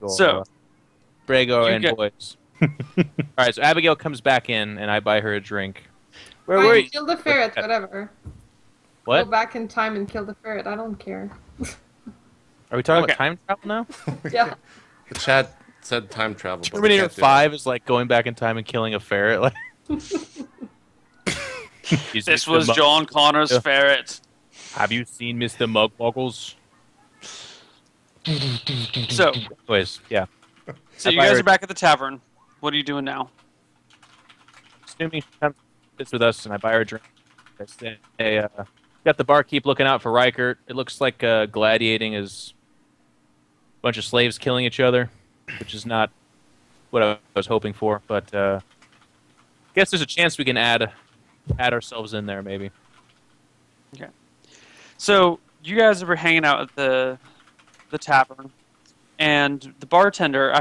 So, Brago and boys. All right, so Abigail comes back in, and I buy her a drink. Where were you? Kill the ferret, whatever. What? Go back in time and kill the ferret. I don't care. Are we talking about time travel now? Yeah. The chat said time travel. Terminator 5 is like going back in time and killing a ferret. Like, this was John Connor's ferret. Have you seen Mr. Mugboggles? So, anyways, yeah. So you guys are back at the tavern. What are you doing now? Assuming she comes with us, and I buy her a drink. I say, got the barkeep looking out for Riker. It looks like gladiating is a bunch of slaves killing each other, which is not what I was hoping for. But I guess there's a chance we can add ourselves in there, maybe. Okay. So you guys are hanging out at the tavern, and the bartender,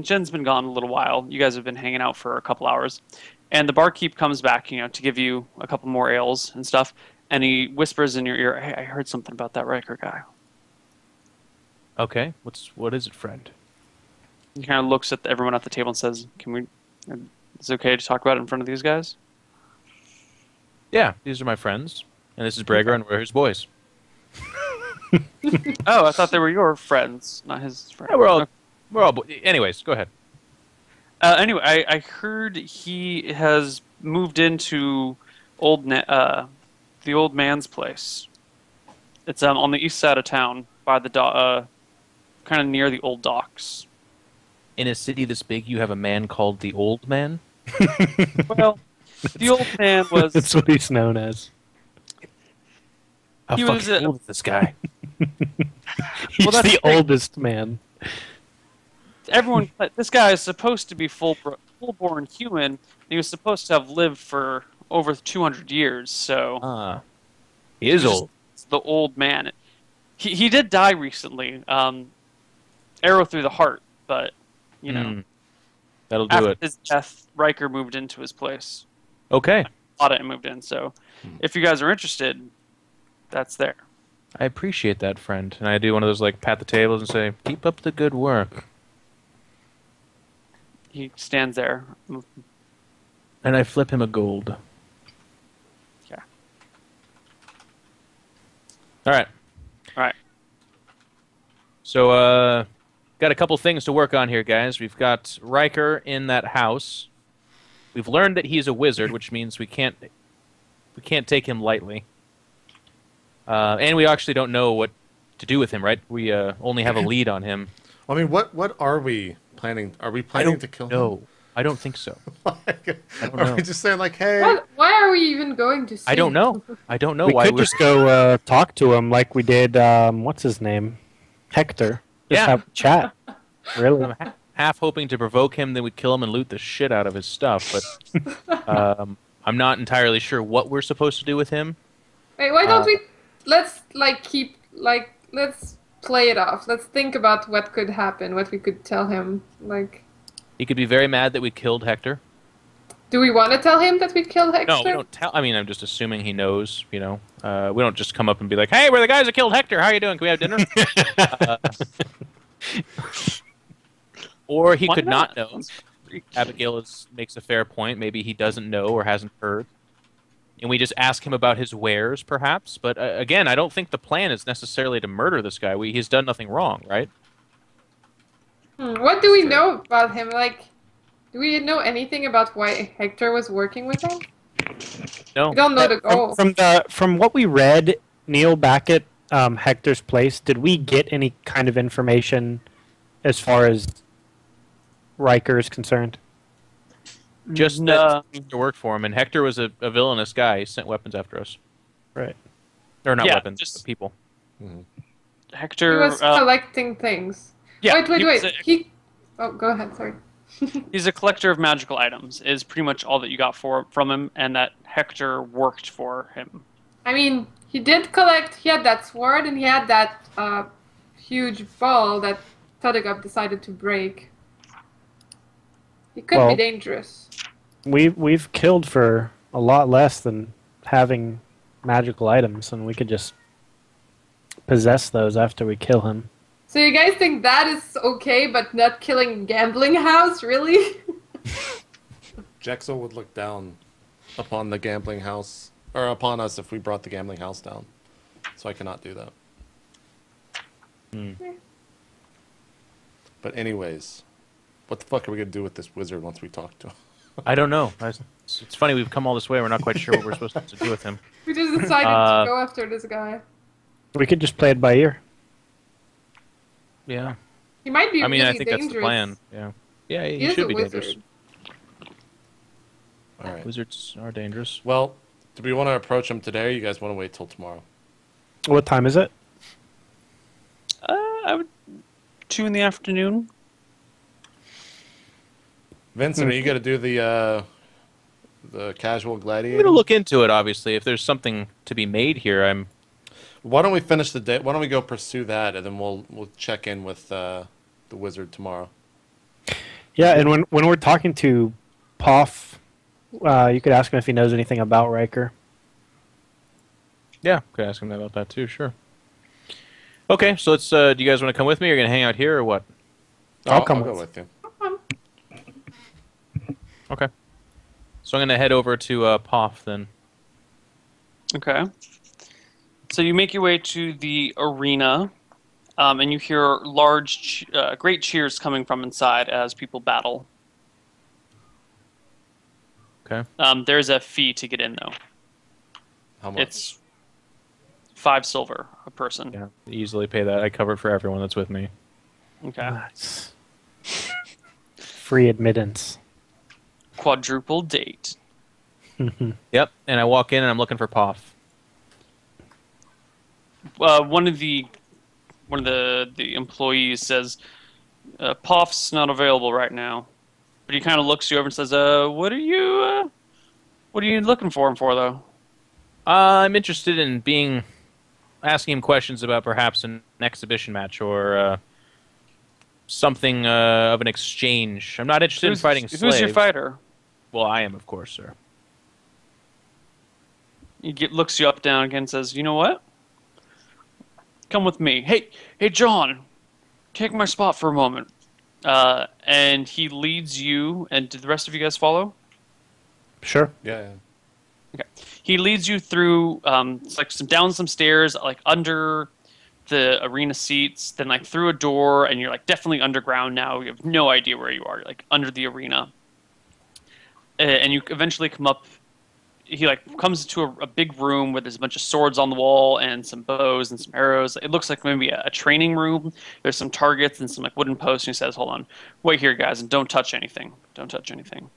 Jen's been gone a little while. You guys have been hanging out for a couple hours, and the barkeep comes back, to give you a couple more ales and stuff, and he whispers in your ear, "Hey, I heard something about that Riker guy." Okay, what is it, friend? He kind of looks at everyone at the table and says, is it okay to talk about it in front of these guys? Yeah, these are my friends, and this is Brager, and we're his boys. Oh, I thought they were your friends, not his friends. Yeah, we're all boys. Anyways, go ahead. Anyway, I heard he has moved into the old man's place. It's on the east side of town, by the kind of near the old docks. In a city this big, you have a man called the Old Man? Well, the old man was... That's what he's known as. How fucking old is this guy? He's the oldest man. This guy is supposed to be full-born human. He was supposed to have lived for over 200 years, so... he is old. It's the old man. He did die recently. Arrow through the heart, but, that'll do after it. his death, Riker moved into his place. Okay. Bought it and moved in, so if you guys are interested, that's there. I appreciate that, friend. And I do one of those, pat the tables and say, keep up the good work. He stands there. And I flip him a gold. Yeah. All right. So, got a couple things to work on here, guys. We've got Riker in that house. We've learned that he's a wizard, which means we can't take him lightly. And we actually don't know what to do with him, right? We only have a lead on him. I mean, what are we planning? Are we planning to kill him? No, I don't think so. I don't know. Are we just saying hey? Why are we even going to see? I don't know. I don't know we why could just go talk to him like we did. What's his name? Hector. Just have a chat. Really? I'm half hoping to provoke him, then we kill him and loot the shit out of his stuff. But I'm not entirely sure what we're supposed to do with him. Wait, why don't we? Let's let's play it off. Let's think about what could happen, what we could tell him. He could be very mad that we killed Hector. Do we want to tell him that we killed Hector? No, we don't tell. I mean, I'm just assuming he knows. We don't just come up and be like, "Hey, we're the guys that killed Hector. How are you doing? Can we have dinner?" Or he could not know. Abigail makes a fair point. Maybe he doesn't know or hasn't heard. And we just ask him about his wares, perhaps. But again, I don't think the plan is necessarily to murder this guy. He's done nothing wrong, right? What do we know about him? Do we know anything about why Hector was working with him? No. We don't know the goal. From what we read, Neil, back at Hector's place, did we get any kind of information as far as Riker is concerned? Just that Hector worked for him, and Hector was a villainous guy. He sent weapons after us. Right. Or not weapons, but people. Mm-hmm. Hector... He was collecting things. Yeah, wait. Oh, go ahead, sorry. He's a collector of magical items, is pretty much all that you got from him, and that Hector worked for him. I mean, he did collect, he had that sword, and he had that huge ball that Tadagab decided to break. He could be dangerous. We've killed for a lot less than having magical items, and we could just possess those after we kill him. So you guys think that is okay, but not killing gambling house, really? Jexel would look down upon the gambling house, or upon us if we brought the gambling house down. So I cannot do that. But anyways, what the fuck are we going to do with this wizard once we talk to him? I don't know. It's funny, we've come all this way, we're not quite sure what we're supposed to do with him. We just decided to go after this guy. We could just play it by ear. Yeah. He might be really I think dangerous. that's the plan. Yeah. Yeah, he is should a be wizard. dangerous. All right. Wizards are dangerous. Well, do we want to approach him today, or you guys want to wait till tomorrow? What time is it? I would 2 in the afternoon. Vincent, are you going to do the casual I'm gladiator? going to look into it, obviously. If there's something to be made here, Why don't we finish the day? Why don't we go pursue that, and then we'll check in with the wizard tomorrow. Yeah, and when we're talking to Poff, you could ask him if he knows anything about Riker. Yeah, could ask him about that too, sure. Okay, so let's. Do you guys want to come with me? Or are you going to hang out here, or what? I'll come go with. with you. Okay. So I'm going to head over to Poff then. Okay. So you make your way to the arena, and you hear great cheers coming from inside as people battle. Okay. There's a fee to get in, though. How much? It's 5 silver a person. Yeah, easily pay that. I covered for everyone that's with me. Okay. Nice. Free admittance. Quadruple date. Yep, and I walk in and I'm looking for Poff. One of the employees says, "Poff's not available right now," but he kind of looks you over and says, "What are you looking for him for, though?" I'm interested in asking him questions about perhaps an exhibition match or something of an exchange. I'm not interested in fighting slaves. Who's your fighter? Well, I am, of course, sir. He looks you up, down again, and says, "You know what? Come with me. Hey, John, take my spot for a moment." And he leads you, and did the rest of you guys follow? Sure. Yeah. Okay. He leads you through, it's like down some stairs, like under the arena seats, then like through a door, and you're like definitely underground now. You have no idea where you are. You're, like under the arena, and you eventually come up. He like comes to a big room where there's a bunch of swords on the wall and some bows and some arrows. It looks like maybe a training room. There's some targets and some like wooden posts. And he says, "Hold on, wait here, guys, and don't touch anything. Don't touch anything."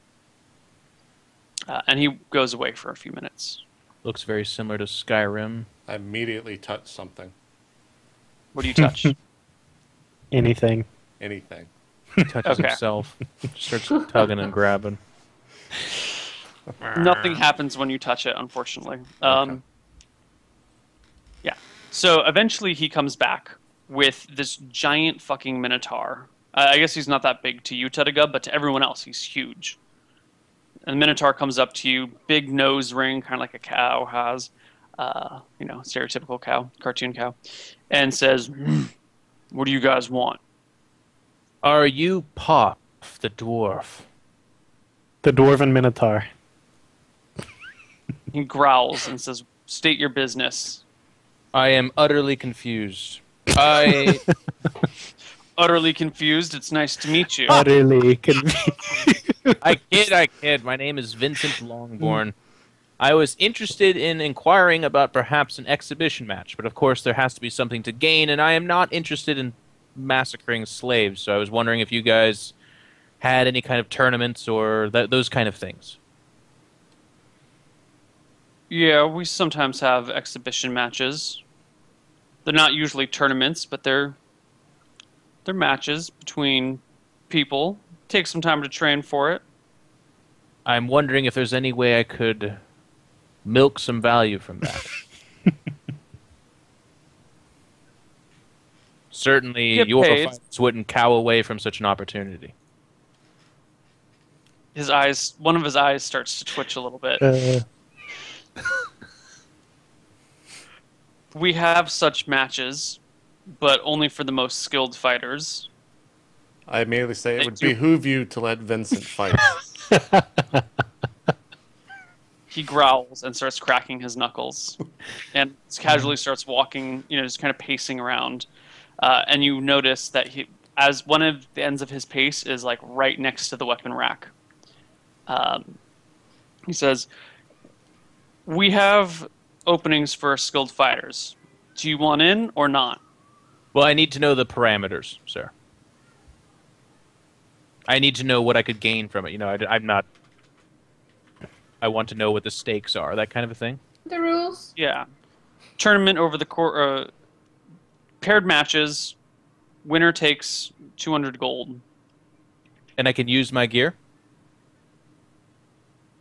And he goes away for a few minutes. Looks very similar to Skyrim. I immediately touch something. What do you touch? Anything. Anything. He touches Okay. himself. Starts tugging and grabbing. Nothing happens when you touch it, unfortunately. Okay. Yeah. So eventually he comes back with this giant fucking minotaur. I guess he's not that big to you, Teddiga, but to everyone else, he's huge. And the minotaur comes up to you, big nose ring, kind of like a cow has, stereotypical cow, cartoon cow, and says, "What do you guys want?" Are you Poff, the dwarf? The Dwarven Minotaur. He growls and says, "State your business." I am utterly confused. I Utterly confused. It's nice to meet you. Utterly confused. I kid. My name is Vincent Longborn. I was interested in inquiring about perhaps an exhibition match, but of course there has to be something to gain, and I am not interested in massacring slaves, so I was wondering if you guys had any kind of tournaments or those kind of things. Yeah, we sometimes have exhibition matches. They're not usually tournaments, but they're matches between people. Take some time to train for it. I'm wondering if there's any way I could milk some value from that. Certainly, Get your paid. fights wouldn't cow away from such an opportunity. One of his eyes starts to twitch a little bit. We have such matches. but only for the most skilled fighters. I immediately say it would behoove you to let Vincent fight. He growls and starts cracking his knuckles, and casually starts walking. Just kind of pacing around. And you notice that as one of the ends of his pace is like right next to the weapon rack. He says, "We have openings for skilled fighters. Do you want in or not?" Well, I need to know the parameters, sir. I need to know what I could gain from it. I'm not... I want to know what the stakes are, that kind of a thing. The rules. Yeah. Tournament over the court. Paired matches. Winner takes 200 gold. And I can use my gear?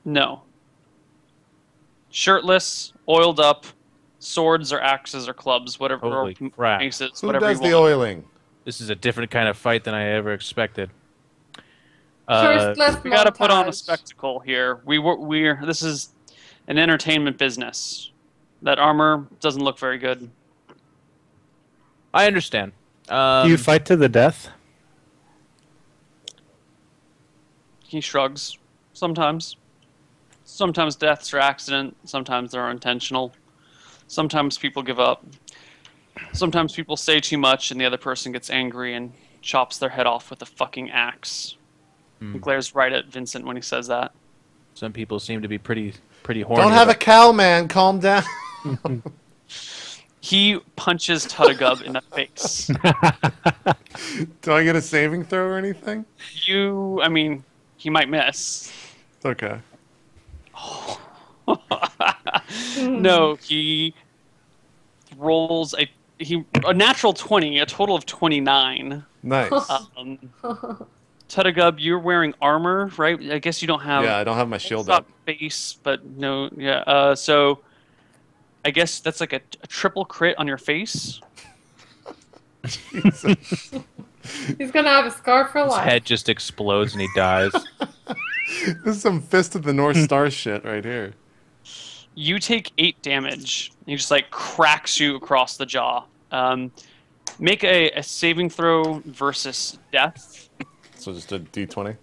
No. Shirtless, oiled up, swords or axes or clubs, whatever. Holy crap. Maces, Who whatever does you the want. oiling? This is a different kind of fight than I ever expected. Shirtless We got to put on a montage. spectacle here. This is an entertainment business. That armor doesn't look very good. I understand. Do you fight to the death? He shrugs. Sometimes. Sometimes deaths are accident. Sometimes they're intentional. Sometimes people give up. Sometimes people say too much and the other person gets angry and chops their head off with a fucking axe. He glares right at Vincent when he says that. Some people seem to be pretty horny. Don't have a cow, man. Calm down. He punches Tuttigub in the face. Do I get a saving throw or anything? He might miss. Okay. No, he rolls a natural 20, a total of 29. Nice. Tuttigub, you're wearing armor, right? I guess you don't have... Yeah, I don't have my shield it's not up. face, but no... Yeah, so... I guess that's like a triple crit on your face. Jesus. He's gonna have a scar for His life. head just explodes and he dies. This is some Fist of the North Star shit right here. You take 8 damage. He just like cracks you across the jaw. Make a saving throw versus death. So just a D20?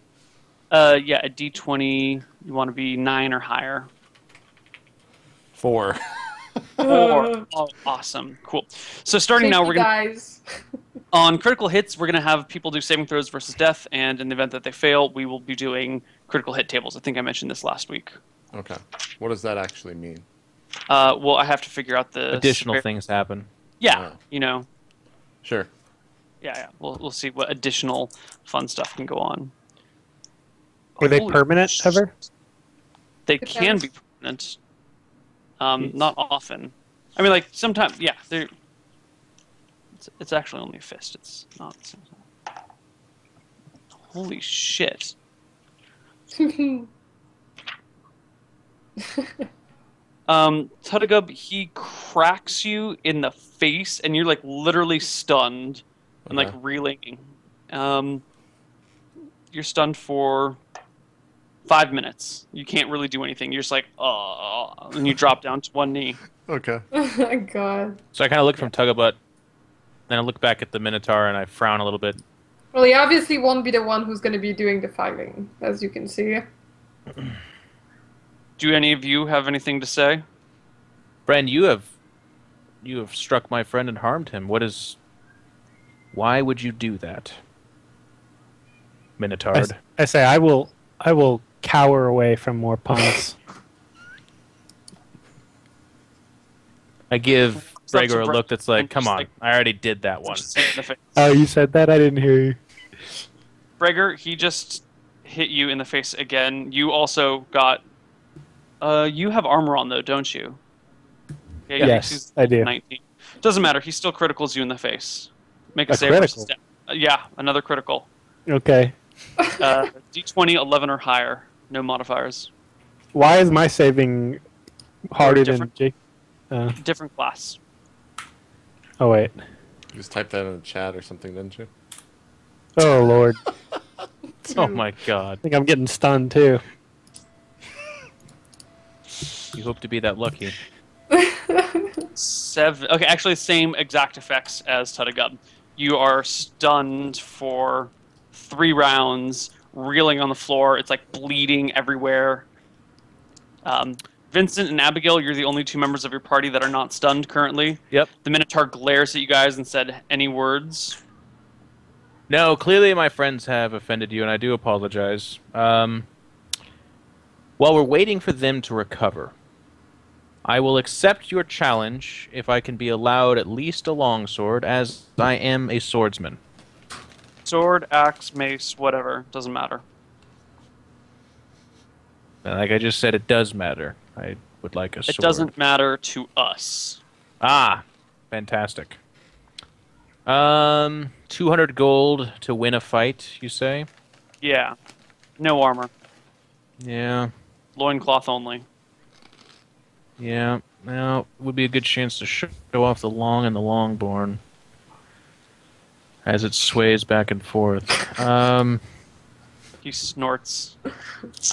Yeah, a D20. You want to be 9 or higher. 4. 4. Oh, awesome. Cool. So starting now, we're going to... Guys. On critical hits, we're going to have people do saving throws versus death, and in the event that they fail, we will be doing critical hit tables. I think I mentioned this last week. Okay. What does that actually mean? Well, I have to figure out the... Additional things happen. Yeah, Oh. Sure. Yeah. We'll see what additional fun stuff can go on. Were they Holy permanent shit. ever? They can be permanent. Not often. I mean, like, sometimes, yeah, they're... It's actually only a fist. It's not... Holy shit. Tuttigub, he cracks you in the face, and you're, like, literally stunned and, like, reeling. You're stunned for 5 minutes. You can't really do anything. You're just like, oh, and you drop down to one knee. Okay. Oh my god. So I kind of look from Tuggabut, then I look back at the Minotaur and I frown a little bit. Well, he obviously won't be the one who's going to be doing the fighting, as you can see. Do any of you have anything to say? Friend, you have struck my friend and harmed him. Why would you do that? Minotaur. I say I will cower away from more puns. I give Stop Gregor a to look that's like, and come just on, like- I already did that one. Just hit in the face. Oh, you said that? I didn't hear you. Breger, he just hit you in the face again. You also got... you have armor on, though, don't you? Yeah, Yes, I do. 19. Doesn't matter. He still criticals you in the face. Make a A save critical? versus death. Yeah, another critical. Okay. D20, 11 or higher. No modifiers. Why is my saving harder than different. Jake? Different class. Oh, wait. You just typed that in the chat or something, didn't you? Oh, Lord. Oh my god. I think I'm getting stunned, too. You hope to be that lucky. 7. Okay, actually, same exact effects as Tuttigub. You are stunned for 3 rounds, reeling on the floor. It's like bleeding everywhere. Vincent and Abigail, you're the only 2 members of your party that are not stunned currently. Yep. The Minotaur glares at you guys and said, "Any words?" No, clearly my friends have offended you, and I do apologize. While we're waiting for them to recover, I will accept your challenge if I can be allowed at least a longsword, as I am a swordsman. Sword, axe, mace, whatever. Doesn't matter. Like I just said, it does matter. I would like a sword. It doesn't matter to us. Ah, fantastic. 200 gold to win a fight, you say? Yeah. No armor. Yeah. Loincloth only. Yeah. Well, it would be a good chance to show off the long and the longborn as it sways back and forth. He snorts.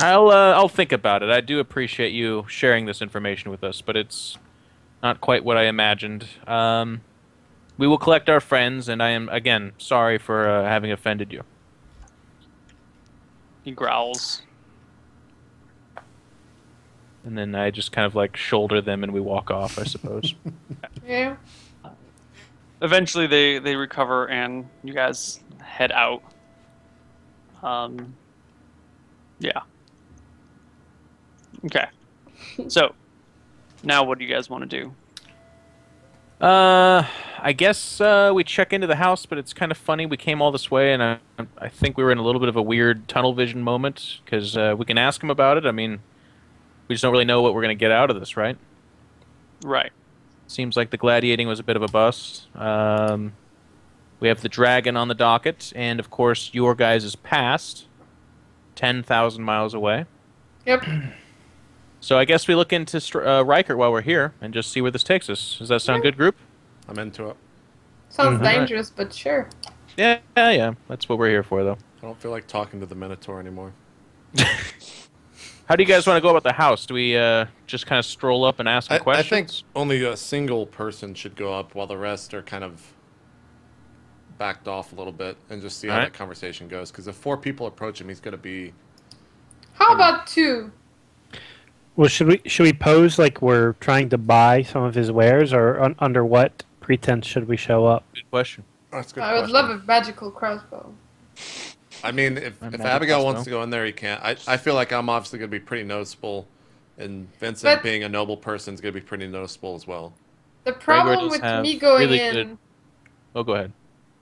I'll think about it. I do appreciate you sharing this information with us, but it's not quite what I imagined. We will collect our friends, and I am, again, sorry for having offended you. He growls. And then I just kind of like shoulder them and we walk off, I suppose. Yeah. Eventually they recover and you guys head out. Yeah. Okay. So, now what do you guys want to do? I guess we check into the house, but it's kind of funny. We came all this way, and I think we were in a little bit of a weird tunnel vision moment, because we can ask him about it. I mean, we just don't really know what we're going to get out of this, right? Right. Seems like the gladiating was a bit of a bust. We have the dragon on the docket, and of course, your guys is past 10,000 miles away. Yep. So I guess we look into Riker while we're here and just see where this takes us. Does that sound good, group? I'm into it. Sounds Mhm. dangerous, but sure. Yeah. That's what we're here for, though. I don't feel like talking to the Minotaur anymore. How do you guys want to go about the house? Do we just kind of stroll up and ask some I questions? think only a single person should go up while the rest are kind of backed off a little bit and just see how Alright. that conversation goes. Because if 4 people approach him, he's going to be... How about 2? Well, should we pose like we're trying to buy some of his wares, or under what pretense should we show up? Good question. That's a good I would question. love a magical crossbow. I mean, if Magic Abigail crossbow. wants to go in there, he can't. I feel like I'm obviously going to be pretty noticeable, and Vincent, But- being a noble person, is going to be pretty noticeable as well. The problem does with have me going really in, good- Oh, go ahead.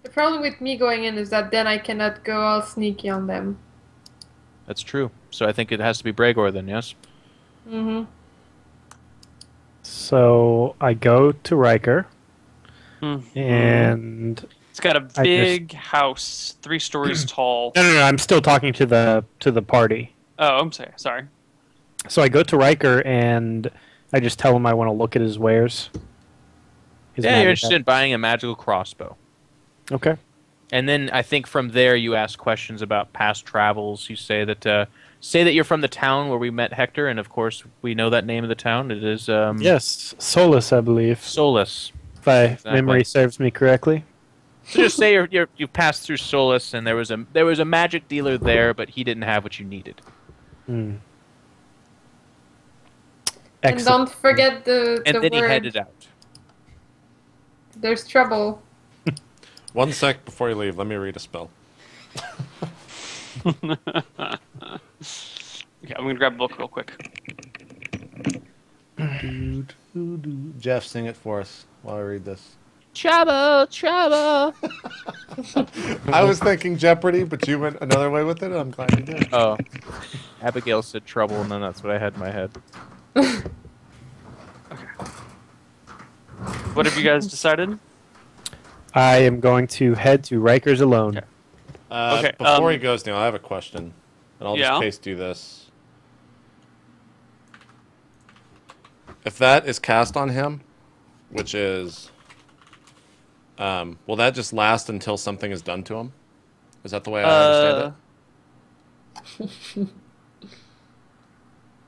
the problem with me going in is that then I cannot go all sneaky on them. That's true. So I think it has to be Bregor then, yes? Mm-hmm. So I go to Riker, Hmm. and It's got a I big house, 3 stories tall. no, I'm still talking to the party. Oh, I'm sorry. So I go to Riker and I just tell him I want to look at his wares. His Yeah, you're magic interested in buying a magical crossbow. Okay. And then I think from there you ask questions about past travels. You say that you're from the town where we met Hector, and of course we know that name of the town. It is Yes, Solus, I believe, Solus. if my Exactly. memory serves me correctly. So just say you passed through Solus, and there was a magic dealer there, but he didn't have what you needed. Hmm. And Excellent. don't forget the And then he word. headed out. There's trouble. 1 sec before you leave, let me read a spell. Okay, I'm going to grab a book real quick. Jeff, sing it for us while I read this. Trouble, trouble. I was thinking Jeopardy, but you went another way with it, and I'm glad you did. Oh, Abigail said trouble, and then that's what I had in my head. What have you guys decided? I am going to head to Riker's alone. Okay. Okay, Before he goes, Neil, I have a question, and I'll Yeah? just case do this. If that is cast on him, which is, will that just last until something is done to him? Is that the way I understand it?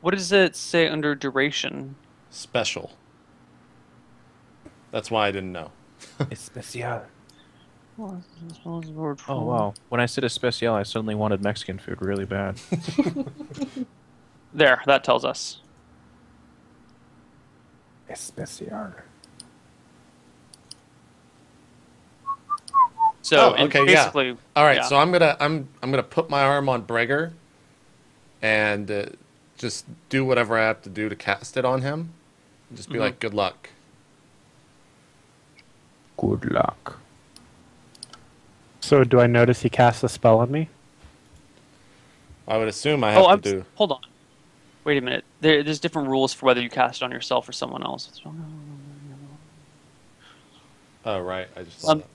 What does it say under duration? Special. That's why I didn't know. Especial. Oh Oh, wow. When I said especial, I suddenly wanted Mexican food really bad. There, that tells us. Especial. So Oh, okay, basically, yeah. All right, yeah. so I'm gonna put my arm on Breger, and just do whatever I have to do to cast it on him. And just be like, good luck. Good luck. So do I notice he casts a spell on me? I would assume I have to do. Hold on. Wait a minute. There's different rules for whether you cast it on yourself or someone else. Oh right, I just saw that.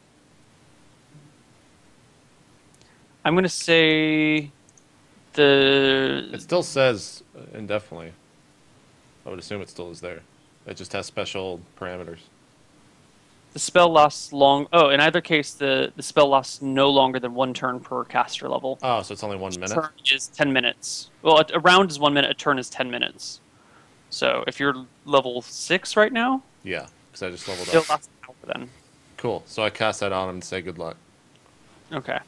I'm gonna say It still says indefinitely. I would assume it still is there. It just has special parameters. the spell lasts long. Oh, in either case, the spell lasts no longer than 1 turn per caster level. Oh, so it's only 1 minute? A turn is 10 minutes. Well, a round is 1 minute. A turn is 10 minutes. So if you're level 6 right now, Yeah, because I just leveled it'll up. last an hour then. Cool. So I cast that on him and say good luck. Okay.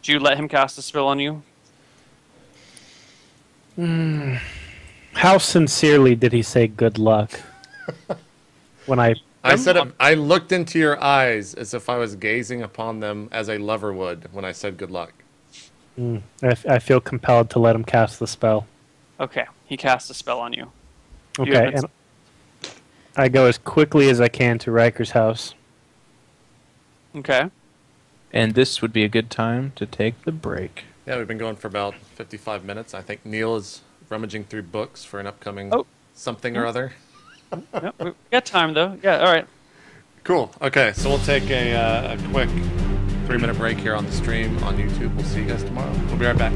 Do you let him cast a spell on you? How sincerely did he say good luck? When I I looked into your eyes as if I was gazing upon them as a lover would when I said good luck. I feel compelled to let him cast the spell. Okay. He casts a spell on you. You Okay, haven't- and I go as quickly as I can to Riker's house. Okay. And this would be a good time to take the break. Yeah, we've been going for about 55 minutes. I think Neil is rummaging through books for an upcoming something or other. Yep, we got time, though. Yeah, all right. Cool. Okay, so we'll take a quick 3-minute break here on the stream on YouTube. We'll see you guys tomorrow. We'll be right back.